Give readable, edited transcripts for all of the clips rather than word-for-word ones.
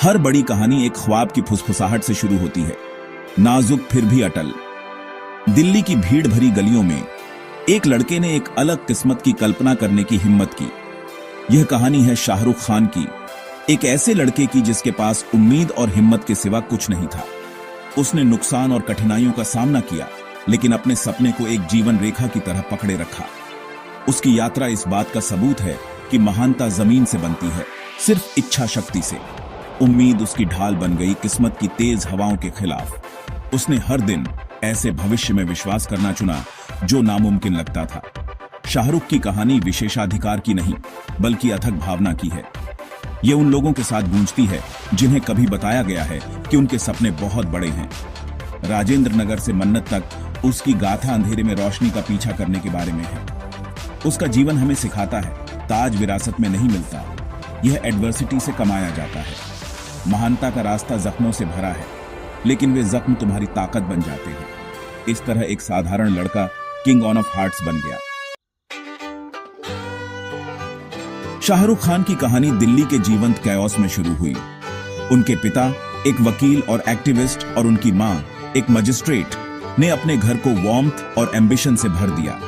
हर बड़ी कहानी एक ख्वाब की फुसफुसाहट से शुरू होती है, नाजुक फिर भी अटल। दिल्ली की भीड़ भरी गलियों में एक लड़के ने एक अलग किस्मत की कल्पना करने की हिम्मत की। यह कहानी है शाहरुख खान की, एक ऐसे लड़के की जिसके पास उम्मीद और हिम्मत के सिवा कुछ नहीं था। उसने नुकसान और कठिनाइयों का सामना किया, लेकिन अपने सपने को एक जीवन रेखा की तरह पकड़े रखा। उसकी यात्रा इस बात का सबूत है कि महानता जमीन से बनती है, सिर्फ इच्छा शक्ति से। उम्मीद उसकी ढाल बन गई किस्मत की तेज हवाओं के खिलाफ। उसने हर दिन ऐसे भविष्य में विश्वास करना चुना जो नामुमकिन लगता था। शाहरुख की कहानी विशेषाधिकार की नहीं, बल्कि अथक भावना की है। ये उन लोगों के साथ गूंजती है जिन्हें कभी बताया गया है कि उनके सपने बहुत बड़े हैं। राजेंद्र नगर से मन्नत तक उसकी गाथा अंधेरे में रोशनी का पीछा करने के बारे में है। उसका जीवन हमें सिखाता है, ताज विरासत में नहीं मिलता, यह एडवर्सिटी से कमाया जाता है। महानता का रास्ता जख्मों से भरा है, लेकिन वे जख्म तुम्हारी ताकत बन जाते हैं। इस तरह एक साधारण लड़का किंग ऑफ हार्ट्स बन गया। शाहरुख खान की कहानी दिल्ली के जीवंत कैओस में शुरू हुई। उनके पिता एक वकील और एक्टिविस्ट और उनकी मां एक मजिस्ट्रेट ने अपने घर को वार्मथ और एम्बिशन से भर दिया।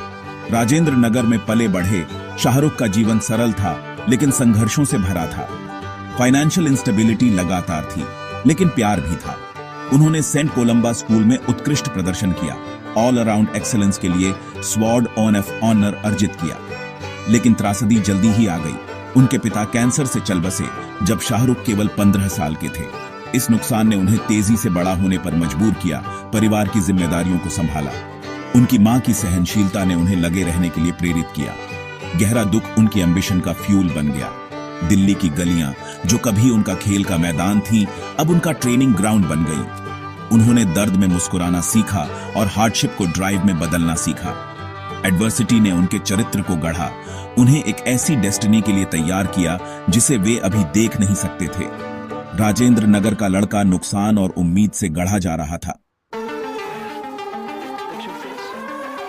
राजेंद्र नगर में पले बढ़े शाहरुख का जीवन सरल था, लेकिन संघर्षों से भरा था। फाइनेंशियल इंस्टेबिलिटी लगातार थी, लेकिन प्यार भी था। उन्होंने सेंट कोलंबा स्कूल में उत्कृष्ट प्रदर्शन किया, ऑल अराउंड एक्सेलेंस के लिए स्वॉर्ड ऑफ ऑनर अर्जित किया। लेकिन त्रासदी जल्दी ही आ गई। उनके पिता कैंसर से चल बसे जब शाहरुख केवल 15 साल के थे। इस नुकसान ने उन्हें तेजी से बड़ा होने पर मजबूर किया, परिवार की जिम्मेदारियों को संभाला। उनकी मां की सहनशीलता ने उन्हें लगे रहने के लिए प्रेरित किया। गहरा दुख उनकी एम्बिशन का फ्यूल बन गया। दिल्ली की गलियां जो कभी उनका खेल का मैदान थी, अब उनका ट्रेनिंग ग्राउंड बन गई। उन्होंने दर्द में मुस्कुराना सीखा और हार्डशिप को ड्राइव में बदलना सीखा। एडवर्सिटी ने उनके चरित्र को गढ़ा, उन्हें एक ऐसी डेस्टिनी के लिए तैयार किया जिसे वे अभी देख नहीं सकते थे। राजेंद्र नगर का लड़का नुकसान और उम्मीद से गढ़ा जा रहा था।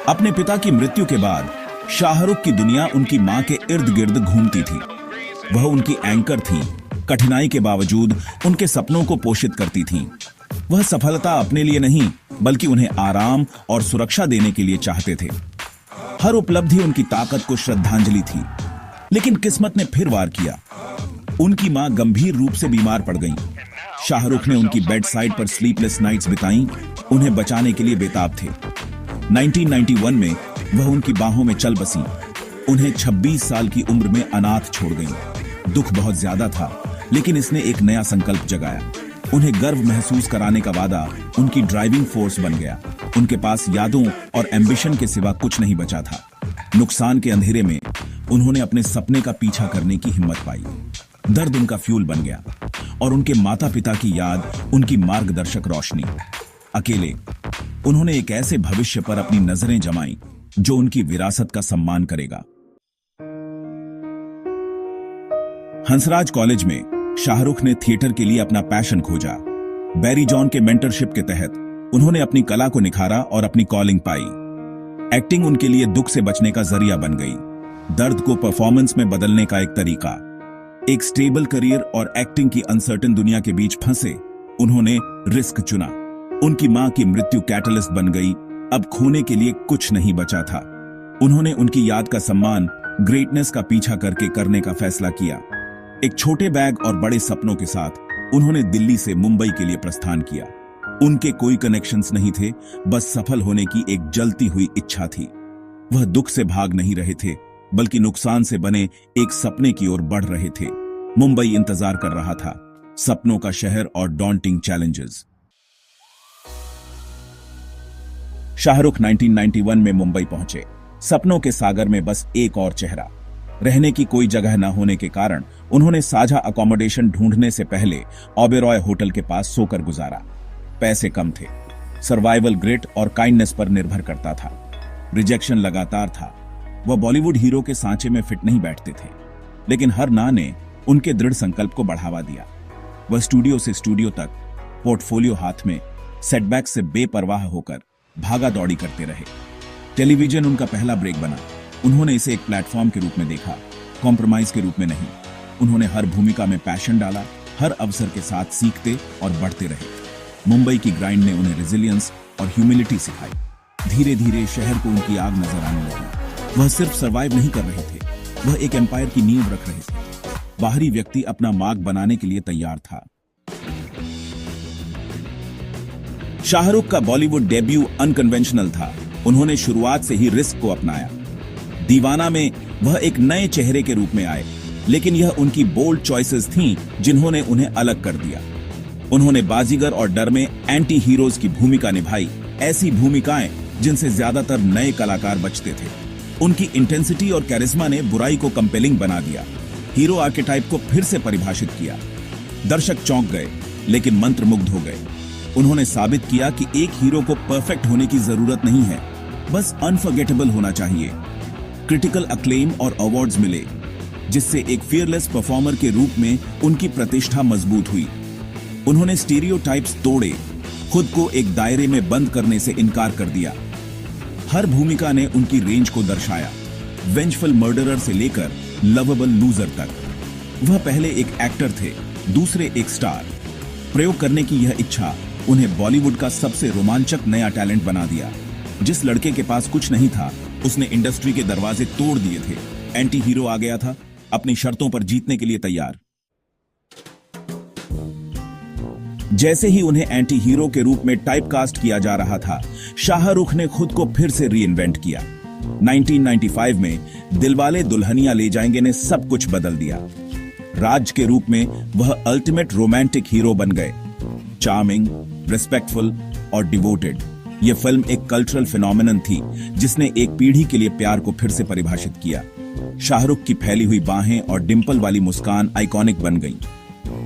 अपने पिता की मृत्यु के बाद शाहरुख की दुनिया उनकी मां के इर्द गिर्द घूमती थी। वह उनकी एंकर थी, कठिनाई के बावजूद उनके सपनों को पोषित करती थीं। वह सफलता अपने लिए नहीं, बल्कि उन्हें आराम और सुरक्षा देने के लिए चाहते थे। हर उपलब्धि उनकी ताकत को श्रद्धांजलि थी। लेकिन किस्मत ने फिर वार किया। उनकी मां गंभीर रूप से बीमार पड़ गईं। शाहरुख ने उनकी बेड साइड पर स्लीपलेस नाइट्स बिताईं, उन्हें बचाने के लिए बेताब थे। 1991 में वह उनकी बाहों में चल बसी। उन्हें 26 साल की उम्र में अनाथ छोड़ गईं। दुख बहुत ज्यादा था, लेकिन इसने एक नया संकल्प जगाया। उन्हें गर्व महसूस कराने का वादा उनकी ड्राइविंग फोर्स बन गया। उनके पास यादों और एम्बिशन के सिवा कुछ नहीं बचा था। नुकसान के अंधेरे में उन्होंने अपने सपने का पीछा करने की हिम्मत पाई। दर्द उनका फ्यूल बन गया और उनके माता पिता की याद उनकी मार्गदर्शक रोशनी। अकेले उन्होंने एक ऐसे भविष्य पर अपनी नजरें जमाई जो उनकी विरासत का सम्मान करेगा। हंसराज कॉलेज में शाहरुख ने थिएटर के लिए अपना पैशन खोजा। बैरी जॉन के मेंटरशिप के तहत उन्होंने अपनी कला को निखारा और अपनी कॉलिंग पाई। एक्टिंग उनके लिए दुख से बचने का जरिया बन गई, दर्द को परफॉर्मेंस में बदलने का एक तरीका। एक स्टेबल करियर और एक्टिंग की अनसर्टेन दुनिया के बीच फंसे उन्होंने रिस्क चुना। उनकी मां की मृत्यु कैटलिस्ट बन गई। अब खोने के लिए कुछ नहीं बचा था। उन्होंने उनकी याद का सम्मान ग्रेटनेस का पीछा करके करने का फैसला किया। एक छोटे बैग और बड़े सपनों के साथ उन्होंने दिल्ली से मुंबई के लिए प्रस्थान किया। उनके कोई कनेक्शंस नहीं थे, बस सफल होने की एक जलती हुई इच्छा थी। वह दुख से भाग नहीं रहे थे, बल्कि नुकसान से बने एक सपने की ओर बढ़ रहे थे। मुंबई इंतजार कर रहा था, सपनों का शहर और डॉन्टिंग चैलेंजेस। शाहरुख 1991 में मुंबई पहुंचे। सपनों के सागर में बस एक और चेहरा। रहने की कोई जगह न होने के कारण उन्होंने साझा अकोमोडेशन ढूंढने से पहले ओबेरॉय होटल के पास सोकर गुजारा। पैसे कम थे, सर्वाइवल ग्रिट और काइंडनेस पर निर्भर करता था। रिजेक्शन लगातार था। वह बॉलीवुड हीरो के सांचे में फिट नहीं बैठते थे, लेकिन हर ना ने उनके दृढ़ संकल्प को बढ़ावा दिया। वह स्टूडियो से स्टूडियो तक, पोर्टफोलियो हाथ में, सेटबैक से बेपरवाह होकर भागा दौड़ी करते रहे। टेलीविजन उनका पहला ब्रेक बना। उन्होंने इसे एक प्लेटफॉर्म के रूप में देखा, कॉम्प्रोमाइज के रूप में नहीं। उन्होंने हर भूमिका में पैशन डाला, हर अवसर के साथ सीखते और बढ़ते रहे। मुंबई की ग्राइंड ने उन्हें रेजिलियंस और ह्यूमिलिटी सिखाई। धीरे धीरे शहर को उनकी आग नजर आने लगी। वह सिर्फ सरवाइव नहीं कर रहे थे, वह एक एम्पायर की नींव रख रहे थे। बाहरी व्यक्ति अपना मार्ग बनाने के लिए तैयार था। शाहरुख का बॉलीवुड डेब्यू अनकन्वेंशनल था। उन्होंने शुरुआत से ही रिस्क को अपनाया। दीवाना में वह एक नए चेहरे के रूप में आए, लेकिन यह उनकी बोल्ड चॉइसेस थीं जिन्होंने उन्हें अलग कर दिया। उन्होंने बाजीगर और डर में एंटी हीरोज की भूमिका निभाई, ऐसी भूमिकाएं जिनसे ज्यादातर नए कलाकार बचते थे। उनकी इंटेंसिटी और कैरिश्मा ने बुराई को कंपेलिंग बना दिया, हीरो आर्केटाइप को फिर से परिभाषित किया। दर्शक चौंक गए, लेकिन मंत्रमुग्ध हो गए। उन्होंने साबित किया कि एक हीरो को परफेक्ट होने की जरूरत नहीं है, बस अनफॉरगेटेबल होना चाहिए। क्रिटिकल अक्लेम और अवार्ड्स मिले, जिससे एक फियरलेस परफॉर्मर के रूप में उनकी प्रतिष्ठा मजबूत हुई। उन्होंने स्टीरियोटाइप्स तोड़े, खुद को एक दायरे में बंद करने से इनकार कर दिया। हर भूमिका ने उनकी रेंज को दर्शाया, वेंजफुल मर्डरर से लेकर लवेबल लूजर तक। वह पहले एक एक्टर थे, दूसरे एक स्टार। प्रयोग करने की यह इच्छा उन्हें बॉलीवुड का सबसे रोमांचक नया टैलेंट बना दिया। जिस लड़के के पास कुछ नहीं था, उसने इंडस्ट्री के दरवाजे तोड़ दिए थे। एंटी हीरो आ गया था, अपनी शर्तों पर जीतने के लिए तैयार। जैसे ही उन्हें एंटी हीरो के रूप में टाइपकास्ट किया जा रहा था, शाहरुख ने खुद को फिर से रीइन्वेंट किया। 1995 में दिलवाले दुल्हनिया ले जाएंगे ने सब कुछ बदल दिया। राज के रूप में वह अल्टीमेट रोमांटिक हीरो बन गए, चार्मिंग, रिस्पेक्टफुल और डिवोटेड। यह फिल्म एक कल्चरल फिनोमिनन थी, जिसने एक पीढ़ी के लिए प्यार को फिर से परिभाषित किया। शाहरुख की फैली हुई बाहें और डिंपल वाली मुस्कान आइकॉनिक बन गईं।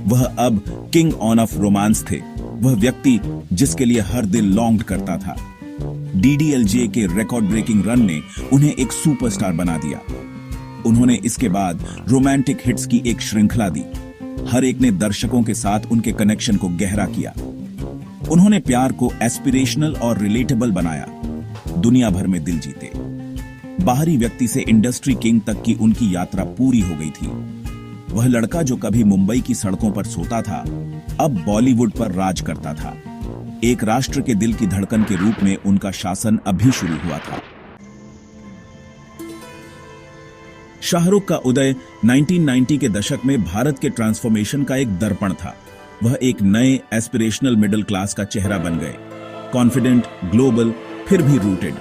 वह अब किंग ऑन ऑफ रोमांस थे, वह व्यक्ति जिसके लिए हर दिल लॉन्ग करता था। डीडीएलजे के रिकॉर्ड ब्रेकिंग रन ने उन्हें एक सुपरस्टार बना दिया। उन्होंने इसके बाद रोमांटिक हिट्स की एक श्रृंखला दी। हर एक ने दर्शकों के साथ उनके कनेक्शन को गहरा किया। उन्होंने प्यार को एस्पिरेशनल और रिलेटेबल बनाया, दुनिया भर में दिल जीते। बाहरी व्यक्ति से इंडस्ट्री किंग तक की उनकी यात्रा पूरी हो गई थी। वह लड़का जो कभी मुंबई की सड़कों पर सोता था, अब बॉलीवुड पर राज करता था। एक राष्ट्र के दिल की धड़कन के रूप में उनका शासन अभी शुरू हुआ था। शाहरुख का उदय 1990 के दशक में भारत के ट्रांसफॉर्मेशन का एक दर्पण था। वह एक नए एस्पिरेशनल मिडिल क्लास का चेहरा बन गए, कॉन्फिडेंट, ग्लोबल, फिर भी रूटेड।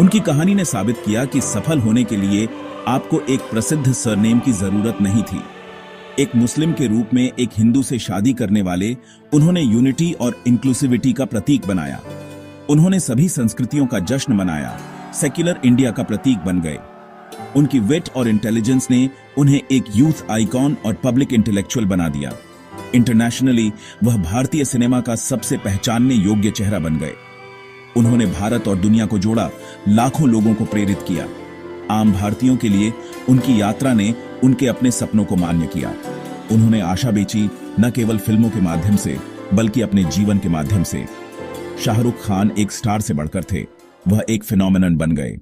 उनकी कहानी ने साबित किया कि सफल होने के लिए आपको एक प्रसिद्ध सरनेम की जरूरत नहीं थी। एक मुस्लिम के रूप में एक हिंदू से शादी करने वाले, उन्होंने यूनिटी और इंक्लूसिविटी का प्रतीक बनाया। उन्होंने सभी संस्कृतियों का जश्न मनाया, सेक्युलर इंडिया का प्रतीक बन गए। उनकी विट और इंटेलिजेंस ने उन्हें एक यूथ आइकॉन और पब्लिक इंटेलेक्चुअल बना दिया। इंटरनेशनली वह भारतीय सिनेमा का सबसे पहचानने योग्य चेहरा बन गए। उन्होंने भारत और दुनिया को जोड़ा, लाखों लोगों को प्रेरित किया। आम भारतीयों के लिए उनकी यात्रा ने उनके अपने सपनों को मान्य किया। उन्होंने आशा बेची, न केवल फिल्मों के माध्यम से, बल्कि अपने जीवन के माध्यम से। शाहरुख खान एक स्टार से बढ़कर थे, वह एक फिनोमिनन बन गए।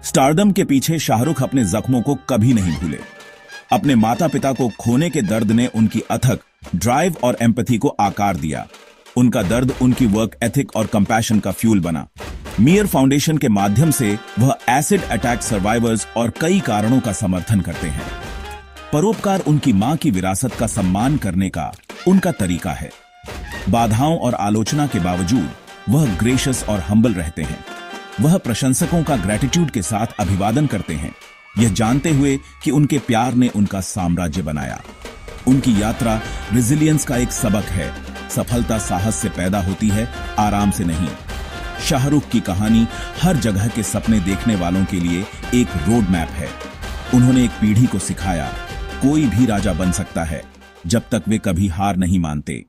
स्टारडम के पीछे शाहरुख अपने जख्मों को कभी नहीं भूले। अपने माता पिता को खोने के दर्द ने उनकी अथक ड्राइव और एम्पैथी को आकार दिया। उनका दर्द उनकी वर्क एथिक और कंपैशन का फ्यूल बना। मियर फाउंडेशन के माध्यम से वह एसिड अटैक सर्वाइवर्स और कई कारणों का समर्थन करते हैं। परोपकार उनकी मां की विरासत का सम्मान करने का उनका तरीका है। बाधाओं और आलोचना के बावजूद वह ग्रेशियस और हम्बल रहते हैं। वह प्रशंसकों का ग्रेटिट्यूड के साथ अभिवादन करते हैं, यह जानते हुए कि उनके प्यार ने उनका साम्राज्य बनाया। उनकी यात्रा रेजिलियंस का एक सबक है। सफलता साहस से पैदा होती है, आराम से नहीं। शाहरुख की कहानी हर जगह के सपने देखने वालों के लिए एक रोड मैप है। उन्होंने एक पीढ़ी को सिखाया, कोई भी राजा बन सकता है जब तक वे कभी हार नहीं मानते।